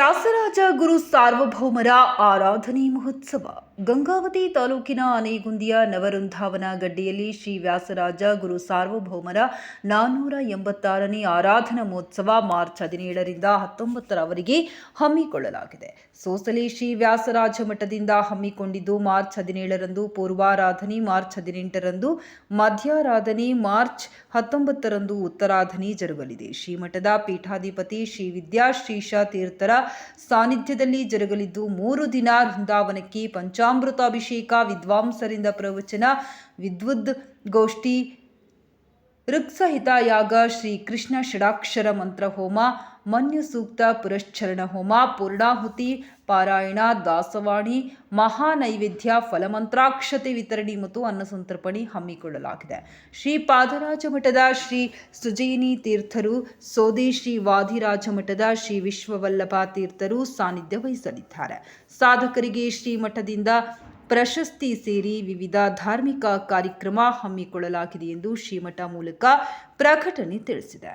ವ್ಯಾಸರಾಜ ಗುರು ಸಾರ್ವಭೌಮರ ಆರಾಧನೆ ಮಹೋತ್ಸವ ಗಂಗಾವತಿ ತಾಲೂಕಿನ ಆನೆಗುಂದಿಯ ನವವೃಂದಾವನ ಗಡ್ಡೆಯಲ್ಲಿ ಶ್ರೀ ವ್ಯಾಸರಾಜ ಗುರು ಸಾರ್ವಭೌಮರ 486ನೇ ಆರಾಧನಾ ಮಹೋತ್ಸವ ಮಾರ್ಚ್ 17ರಿಂದ 19ರವರೆಗೆ ಹಮ್ಮಿಕೊಳ್ಳಲಾಗಿದೆ. ಸೋಸಲೆ ಶ್ರೀ ವ್ಯಾಸರಾಜ ಮಠದಿಂದ ಹಮ್ಮಿಕೊಂಡಿದ್ದು ಮಾರ್ಚ್ 17ರಂದು ಪೂರ್ವಾರಾಧನೆ, ಮಾರ್ಚ್ 18ರಂದು ಮಧ್ಯಾರಾಧನೆ, ಮಾರ್ಚ್ 19ರಂದು ಉತ್ತರಾಧನೆ ಜರುಗಲಿದೆ. ಶ್ರೀಮಠದ ಪೀಠಾಧಿಪತಿ ಶ್ರೀ ವಿದ್ಯಾಶ್ರೀಷ ತೀರ್ಥರ ಸಾನ್ನಿಧ್ಯದಲ್ಲಿ ಜರುಗಲಿದ್ದು 3 ದಿನ ವೃಂದಾವನಕ್ಕೆ ಪಂಚಾಮೃತಾಭಿಷೇಕ, ವಿದ್ವಾಂಸರಿಂದ ಪ್ರವಚನ, ವಿದ್ವದ್ ಗೋಷ್ಠಿ, ಋಕ್ಸಹಿತ ಯಾಗ, ಶ್ರೀ ಕೃಷ್ಣ ಷಡಾಕ್ಷರ ಮಂತ್ರ ಹೋಮ, ಮನ್ಯು ಸೂಕ್ತ ಪುರಶ್ಚರಣ ಹೋಮ, ಪೂರ್ಣಾಹುತಿ ಪಾರಾಯಣ, ದಾಸವಾಣಿ, ಮಹಾನೈವೇದ್ಯ, ಫಲಮಂತ್ರಾಕ್ಷತೆ ವಿತರಣೆ ಮತ್ತು ಅನ್ನಸಂತರ್ಪಣೆ ಹಮ್ಮಿಕೊಳ್ಳಲಾಗಿದೆ. ಶ್ರೀ ಪಾದರಾಜ ಮಠದ ಶ್ರೀ ಸುಜಯಿನಿ ತೀರ್ಥರು, ಸೋದೆ ಶ್ರೀ ವಾದಿರಾಜ ಮಠದ ಶ್ರೀ ವಿಶ್ವವಲ್ಲಭ ತೀರ್ಥರು ಸಾನ್ನಿಧ್ಯ ವಹಿಸಲಿದ್ದಾರೆ. ಸಾಧಕರಿಗೆ ಶ್ರೀ ಮಠದಿಂದ ಪ್ರಶಸ್ತಿ ಸೇರಿ ವಿವಿಧ ಧಾರ್ಮಿಕ ಕಾರ್ಯಕ್ರಮ ಹಮ್ಮಿಕೊಳ್ಳಲಾಗಿದೆ ಎಂದು ಶ್ರೀಮಠ ಮೂಲಕ ಪ್ರಕಟಣೆ ತಿಳಿಸಿದೆ.